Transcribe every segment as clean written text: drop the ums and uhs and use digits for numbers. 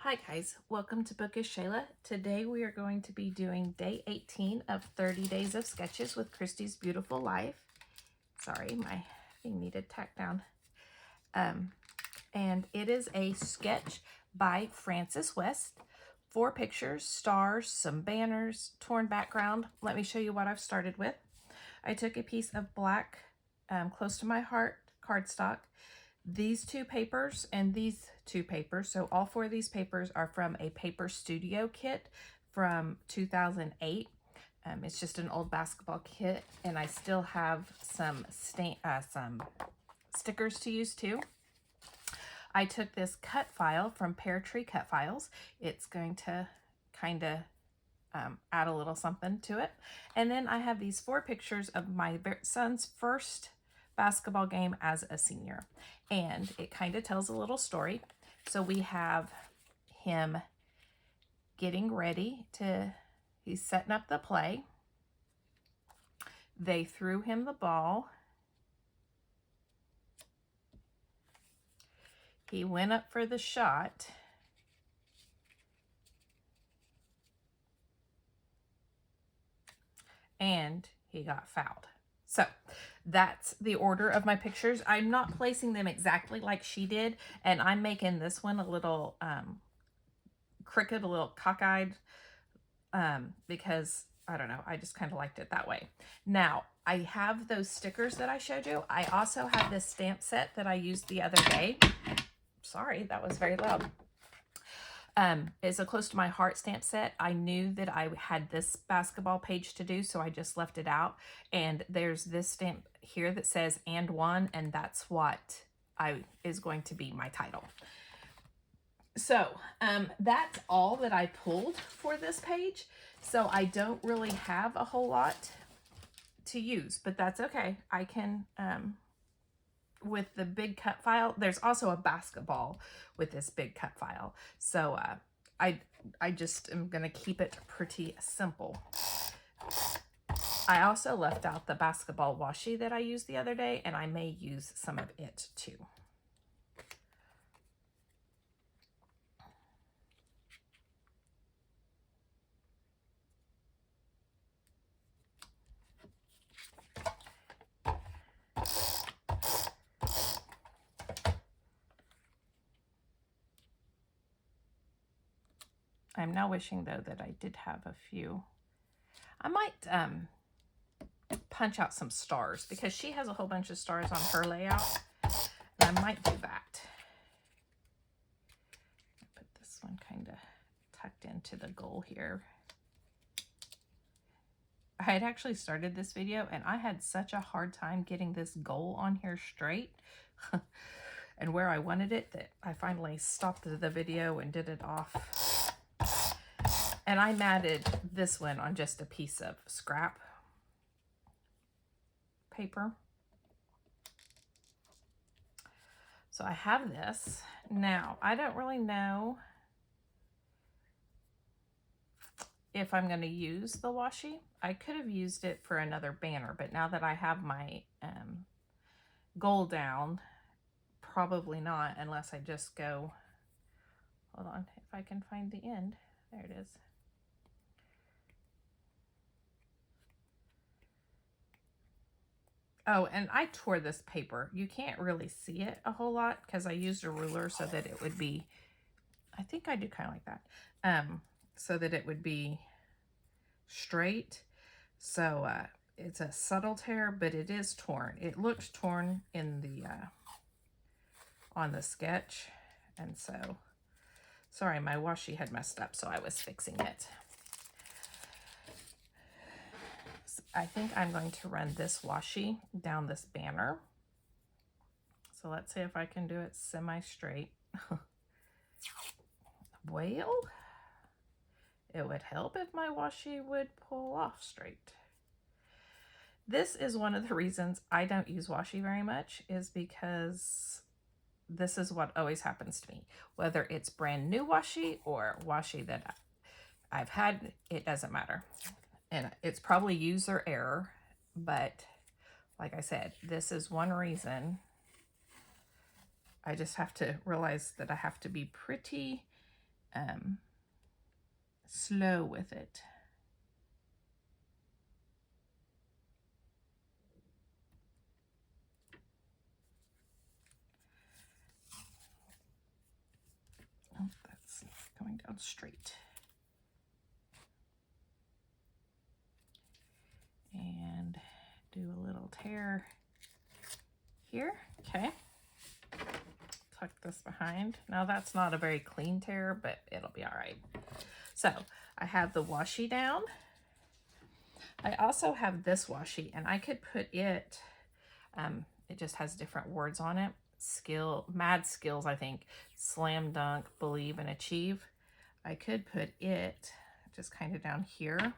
Hi guys, welcome to Bookish Shayla. Today we are going to be doing day 18 of 30 Days of Sketches with Christy's Beautiful Life. Sorry, my thing needed tacked down. And it is a sketch by Frances West. 4 pictures, stars, some banners, torn background. Let me show you what I've started with. I took a piece of black, close to my heart cardstock. These 2 papers and these 2 papers, so all 4 of these papers are from a Paper Studio kit from 2008. It's just an old basketball kit, and I still have some stickers to use too. I took this cut file from Pear Tree Cut Files. It's going to kind of add a little something to it. And then I have these 4 pictures of my son's first basketball game as a senior, and it kind of tells a little story. So we have him getting ready he's setting up the play. They threw him the ball. He went up for the shot. And he got fouled. So that's the order of my pictures. I'm not placing them exactly like she did, and I'm making this one a little crooked, a little cockeyed, because I don't know, I just kind of liked it that way. Now, I have those stickers that I showed you. I also have this stamp set that I used the other day. Sorry, that was very loud. It's a close to my heart stamp set. I knew that I had this basketball page to do, so I just left it out. And there's this stamp here that says "and one," and that's what is going to be my title. So that's all that I pulled for this page. So I don't really have a whole lot to use, but that's okay. I can with the big cut file. There's also a basketball with this big cut file. So I just am going to keep it pretty simple. I also left out the basketball washi that I used the other day, and I may use some of it too. I'm now wishing, though, that I did have a few. I might punch out some stars, because she has a whole bunch of stars on her layout, and I might do that. Put this one kind of tucked into the goal here. I had actually started this video, and I had such a hard time getting this goal on here straight and where I wanted it, that I finally stopped the video and did it off. And I matted this one on just a piece of scrap paper. So I have this. Now, I don't really know if I'm going to use the washi. I could have used it for another banner, but now that I have my goal down, probably not, unless I just go, hold on, if I can find the end. There it is. Oh, and I tore this paper. You can't really see it a whole lot because I used a ruler so that it would be, I think I do kind of like that, so that it would be straight. So it's a subtle tear, but it is torn. It looked torn in the on the sketch, and so sorry, my washi had messed up, so I was fixing it. I think I'm going to run this washi down this banner. So let's see if I can do it semi-straight. Well, it would help if my washi would pull off straight. This is one of the reasons I don't use washi very much, is because this is what always happens to me. Whether it's brand new washi or washi that I've had, it doesn't matter. And it's probably user error, but like I said, this is one reason. I just have to realize that I have to be pretty slow with it. Oh, that's going down straight. And do a little tear here. Okay. Tuck this behind. Now that's not a very clean tear, but it'll be all right. So I have the washi down. I also have this washi, and I could put it, it just has different words on it. Mad skills, I think. Slam dunk, believe, and achieve. I could put it just kind of down here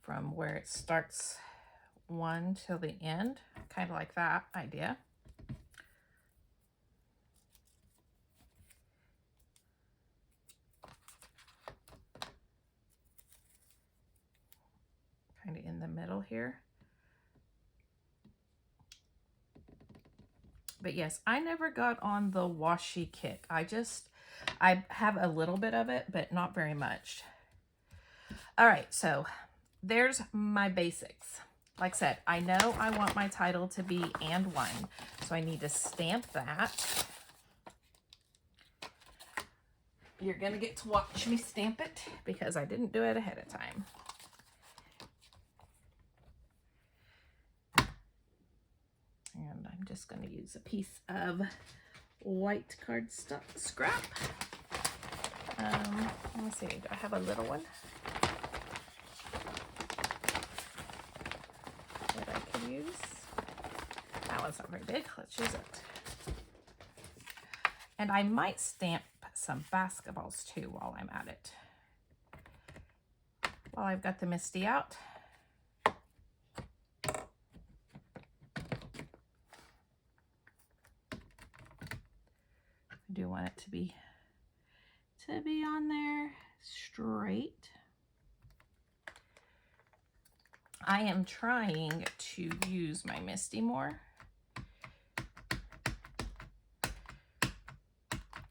from where it starts one till the end, kind of like that idea. Kind of in the middle here. But yes, I never got on the washi kick. I have a little bit of it, but not very much. All right, so there's my basics. Like I said, I know I want my title to be "and one," so I need to stamp that. You're gonna get to watch me stamp it because I didn't do it ahead of time. And I'm just going to use a piece of white cardstock scrap. Let me see, do I have a little one that I could use? That one's not very big. Let's use it. And I might stamp some basketballs too while I'm at it. While I've got the MISTI out. I do want it to be on there straight. I am trying to use my MISTI more.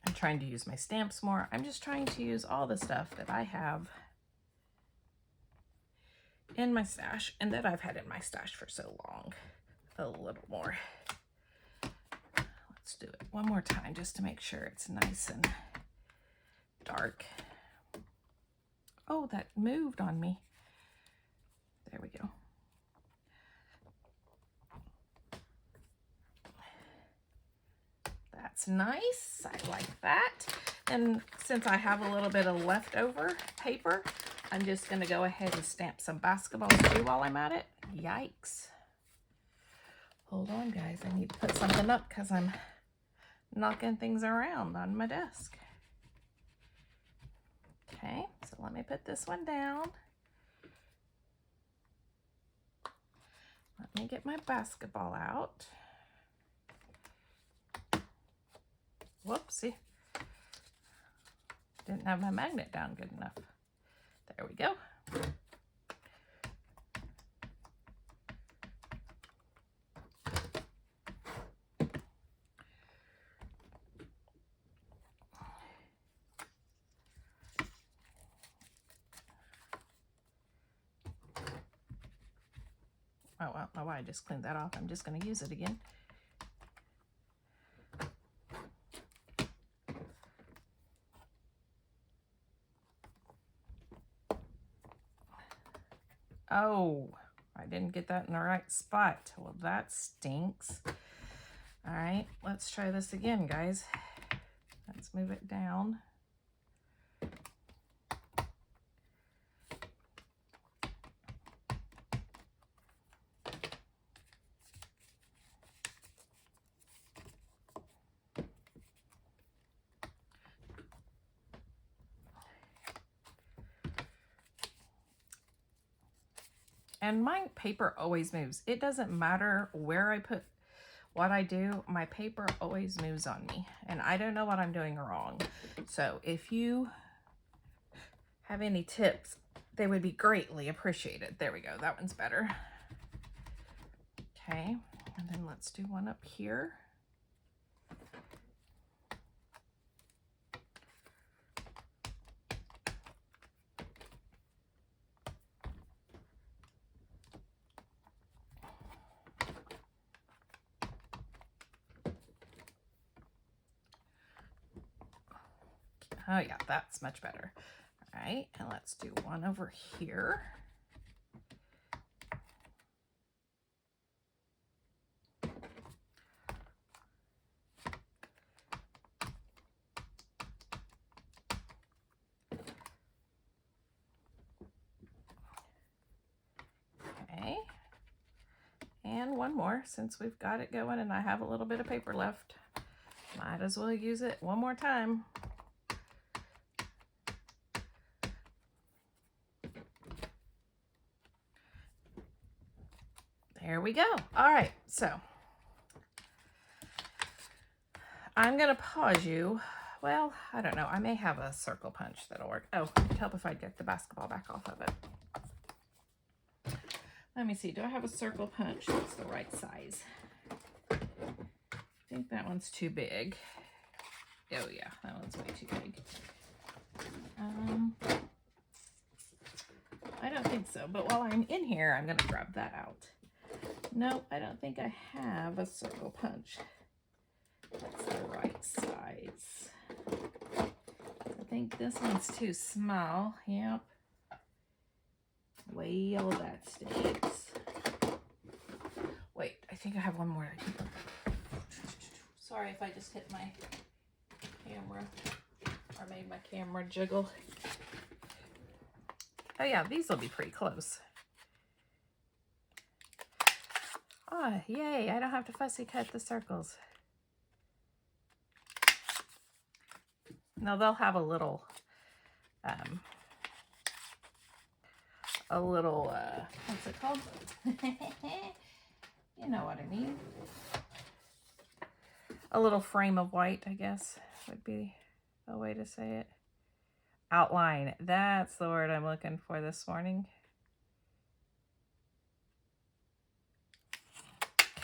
I'm trying to use my stamps more. I'm just trying to use all the stuff that I have in my stash and that I've had in my stash for so long. A little more. Let's do it one more time just to make sure it's nice and dark. Oh, that moved on me. There we go. That's nice. I like that. And since I have a little bit of leftover paper, I'm just going to go ahead and stamp some basketballs too while I'm at it. Yikes. Hold on, guys. I need to put something up because I'm knocking things around on my desk. Okay, so let me put this one down. Let me get my basketball out. Whoopsie. Didn't have my magnet down good enough. There we go. Oh, I don't know why I just cleaned that off. I'm just going to use it again. Oh, I didn't get that in the right spot. Well, that stinks. All right, let's try this again, guys. Let's move it down. And my paper always moves. It doesn't matter where I put what I do, my paper always moves on me. And I don't know what I'm doing wrong. So if you have any tips, they would be greatly appreciated. There we go. That one's better. Okay. And then let's do one up here. Oh yeah, that's much better. All right, and let's do one over here. Okay, and one more since we've got it going and I have a little bit of paper left. Might as well use it one more time. There we go. All right, so I'm gonna pause you. Well, I don't know. I may have a circle punch that'll work. Oh, it'd help if I get the basketball back off of it. Let me see. Do I have a circle punch that's the right size? I think that one's too big. Oh yeah, that one's way too big. I don't think so, but while I'm in here, I'm gonna grab that out. No, I don't think I have a circle punch. That's the right size. I think this one's too small. Yep. Well, that stinks. Wait, I think I have one more. Sorry if I just hit my camera or made my camera jiggle. Oh yeah, these will be pretty close. Ah, yay, I don't have to fussy cut the circles. No, they'll have a little, what's it called? You know what I mean. A little frame of white, I guess, would be a way to say it. Outline, that's the word I'm looking for this morning.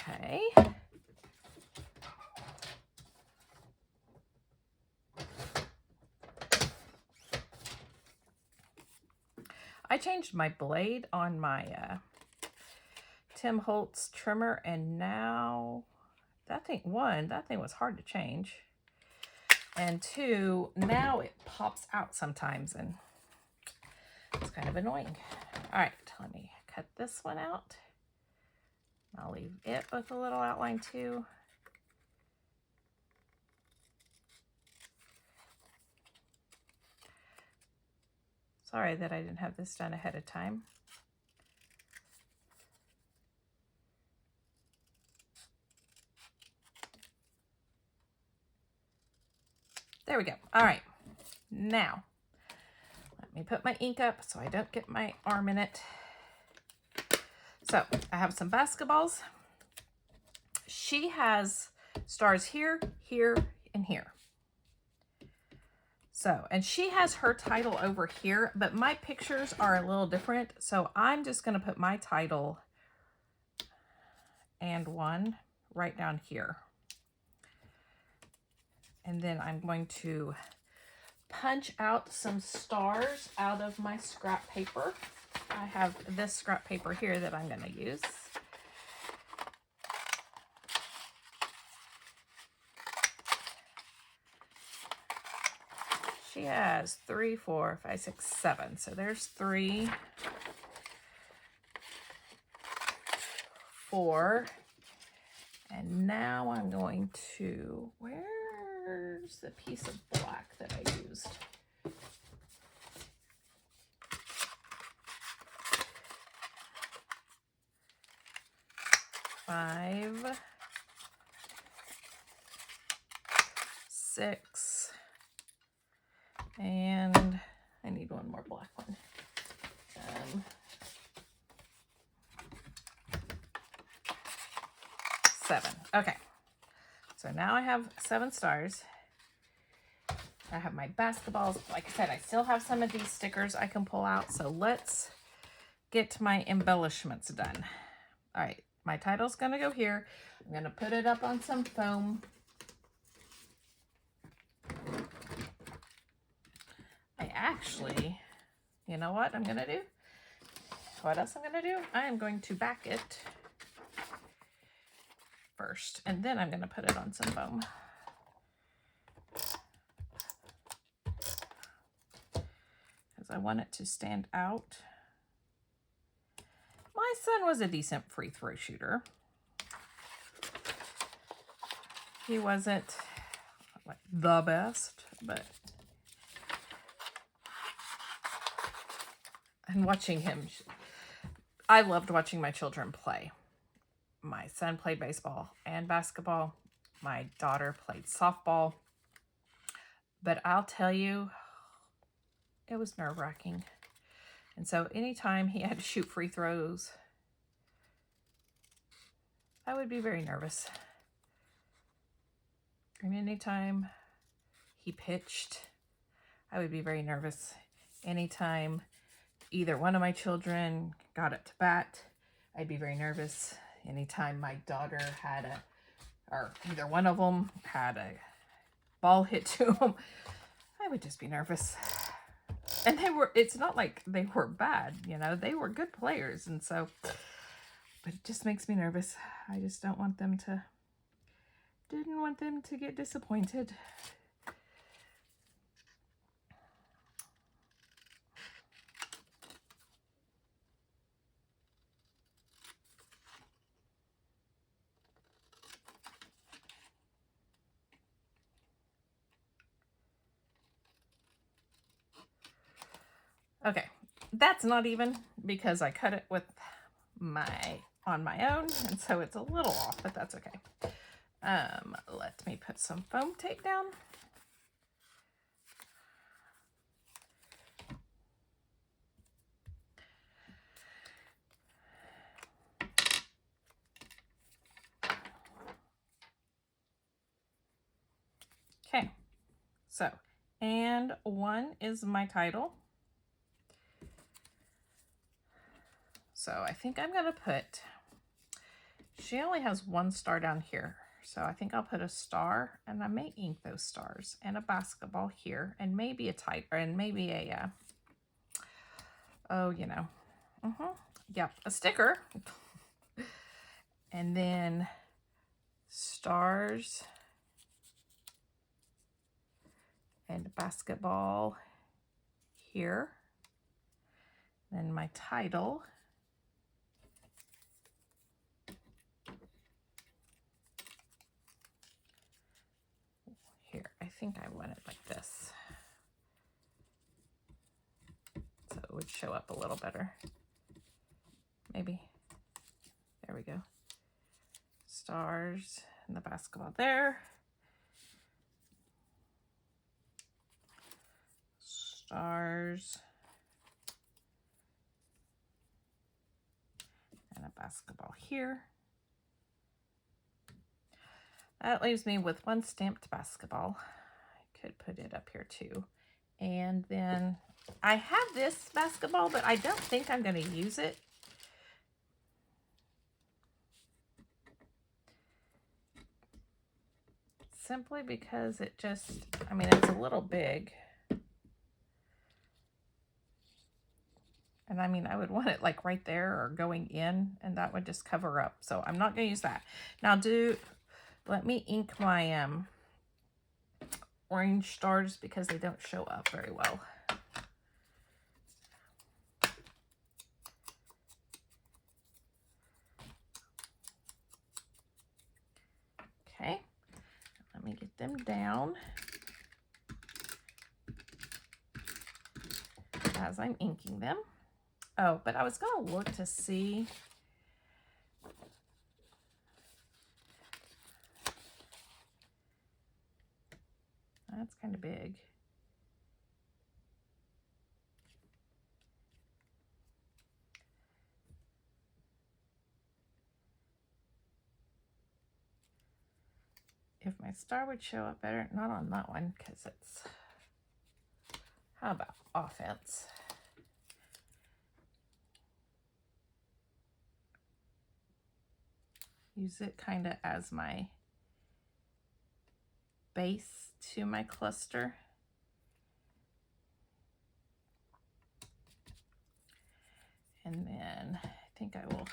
Okay. I changed my blade on my Tim Holtz trimmer, and now that thing was hard to change, and two, now it pops out sometimes and it's kind of annoying. All right, let me cut this one out. I'll leave it with a little outline too. Sorry that I didn't have this done ahead of time. There we go. All right, now let me put my ink up so I don't get my arm in it. So I have some basketballs. She has stars here, here, and here. So, and she has her title over here, but my pictures are a little different. So I'm just going to put my title and one right down here. And then I'm going to punch out some stars out of my scrap paper. I have this scrap paper here that I'm going to use. She has 3, 4, 5, 6, 7. So there's 3, 4. And now I'm going to, where's the piece of black that I used? Five, 6, and I need one more black one. 7. Okay, so now I have 7 stars. I have my basketballs. Like I said, I still have some of these stickers I can pull out. So let's get my embellishments done. All right, my title's gonna go here. I'm gonna put it up on some foam. I actually, you know what I'm gonna do? What else I'm gonna do? I am going to back it first, and then I'm gonna put it on some foam. because I want it to stand out. My son was a decent free throw shooter. He wasn't like the best, but and watching him, I loved watching my children play. My son played baseball and basketball. My daughter played softball. But I'll tell you, it was nerve-wracking. And so anytime he had to shoot free throws, I would be very nervous. And anytime he pitched, I would be very nervous. Anytime either one of my children got it to bat, I'd be very nervous. Anytime my daughter had or either one of them had a ball hit to them, I would just be nervous. And it's not like they were bad, you know, they were good players. And so, but it just makes me nervous. I just didn't want them to get disappointed. Okay, that's not even because I cut it on my own, and so it's a little off, but that's okay. Let me put some foam tape down. Okay, so, and one is my title. So I think I'm gonna put, she only has one star down here. So I think I'll put a star, and I may ink those stars, and a basketball here, and maybe a and maybe a, oh, you know, yep, a sticker. And then stars and a basketball here. Then my title. Here, I think I want it like this, so it would show up a little better. Maybe. There we go. Stars and the basketball there. Stars and a basketball here. That leaves me with one stamped basketball. I could put it up here too. And then I have this basketball, but I don't think I'm going to use it. Simply because it just, I mean, it's a little big. And I mean, I would want it like right there or going in, and that would just cover up. So I'm not going to use that. Now let me ink my orange stars because they don't show up very well. Okay, let me get them down as I'm inking them. Oh, but I was going to look to see. That's kind of big. If my star would show up better, not on that one because it's, how about offense? Use it kind of as my base to my cluster. And then I think I will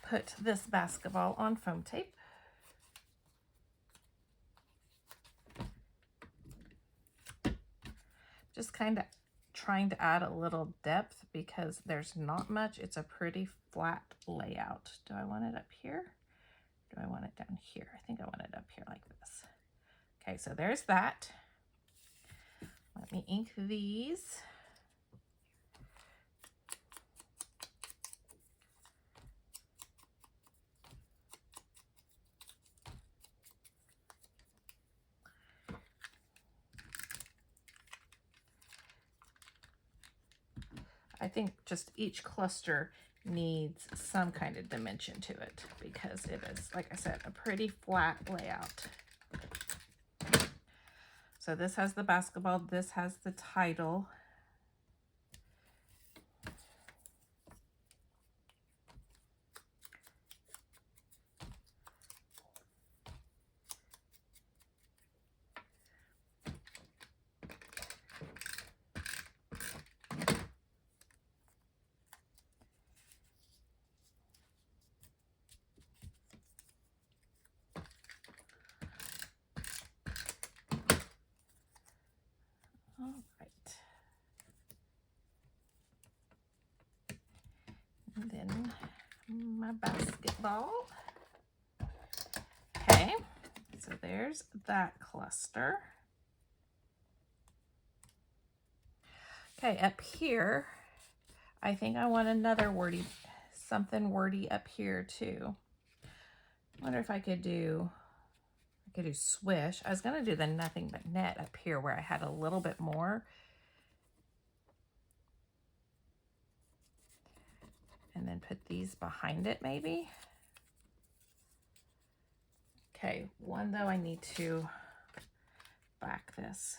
put this basketball on foam tape. kind of trying to add a little depth because there's not much. It's a pretty flat layout. Do I want it up here? Do I want it down here? I think I want it up here like this. Okay, so there's that. Let me ink these. I think just each cluster needs some kind of dimension to it because it is, like I said, a pretty flat layout. So this has the basketball, this has the title. All right. And then my basketball. Okay, so there's that cluster. Okay, up here, I think I want another wordy, something wordy up here too. I wonder if I could do swish. I was going to do the nothing but net up here where I had a little bit more. And then put these behind it maybe. Okay, one though I need to back this.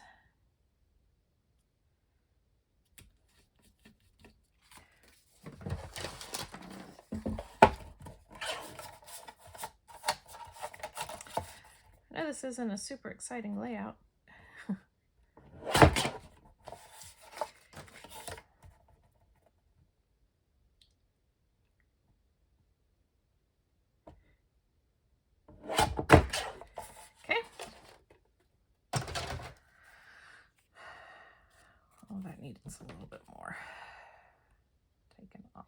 I know this isn't a super exciting layout. Okay. Oh, that needs a little bit more taken off.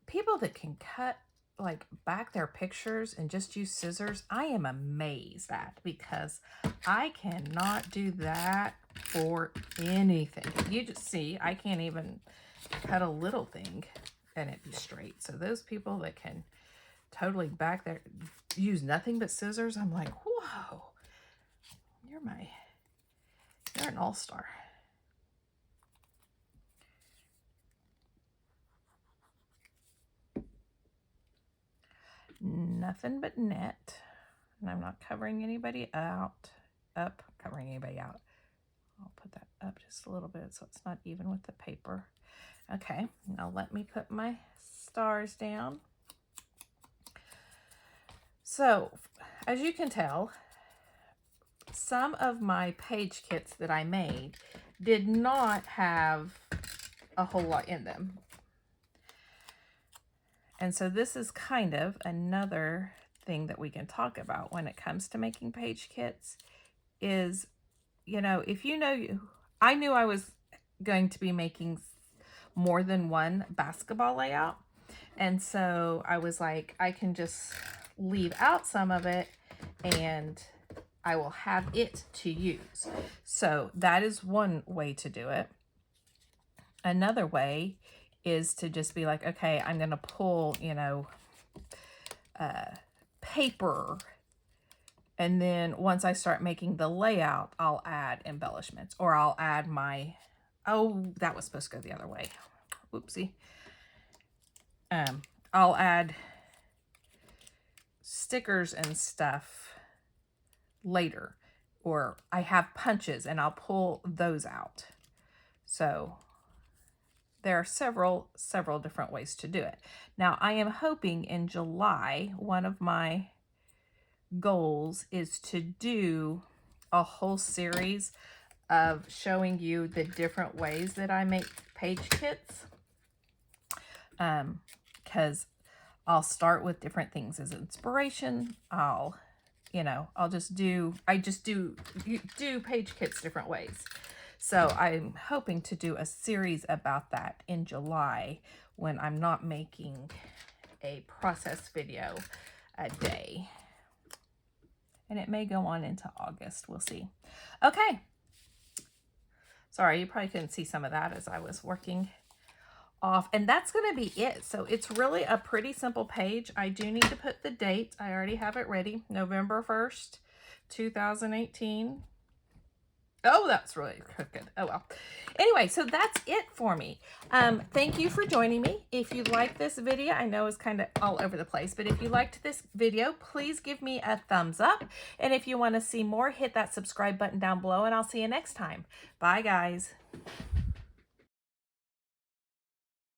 People that can cut like back their pictures and just use scissors, I am amazed at, because I cannot do that for anything. You just see, I can't even cut a little thing and it be straight. So those people that can totally back their, use nothing but scissors, I'm like, whoa, you're an all-star. Nothing but net, and I'm not covering anybody out, covering anybody out. I'll put that up just a little bit so it's not even with the paper. Okay, now let me put my stars down. So, as you can tell, some of my page kits that I made did not have a whole lot in them. And so this is kind of another thing that we can talk about when it comes to making page kits is, you know, if you know, I knew I was going to be making more than one basketball layout. And so I was like, I can just leave out some of it and I will have it to use. So that is one way to do it. Another way is to just be like, okay, I'm going to pull, you know, paper. And then once I start making the layout, I'll add embellishments, or I'll add my, oh, that was supposed to go the other way. Whoopsie. I'll add stickers and stuff later, or I have punches and I'll pull those out. So there are several different ways to do it. Now, I am hoping in July, one of my goals is to do a whole series of showing you the different ways that I make page kits. Because I'll start with different things as inspiration. I'll you know, I just do page kits different ways. So I'm hoping to do a series about that in July when I'm not making a process video a day. And it may go on into August. We'll see. Okay. Sorry, you probably couldn't see some of that as I was working off. And that's going to be it. So it's really a pretty simple page. I do need to put the date. I already have it ready. November 1st, 2018. Oh, that's really crooked. Oh, well. Anyway, so that's it for me. Thank you for joining me. If you like this video, I know it's kind of all over the place, but if you liked this video, please give me a thumbs up. And if you want to see more, hit that subscribe button down below, and I'll see you next time. Bye, guys.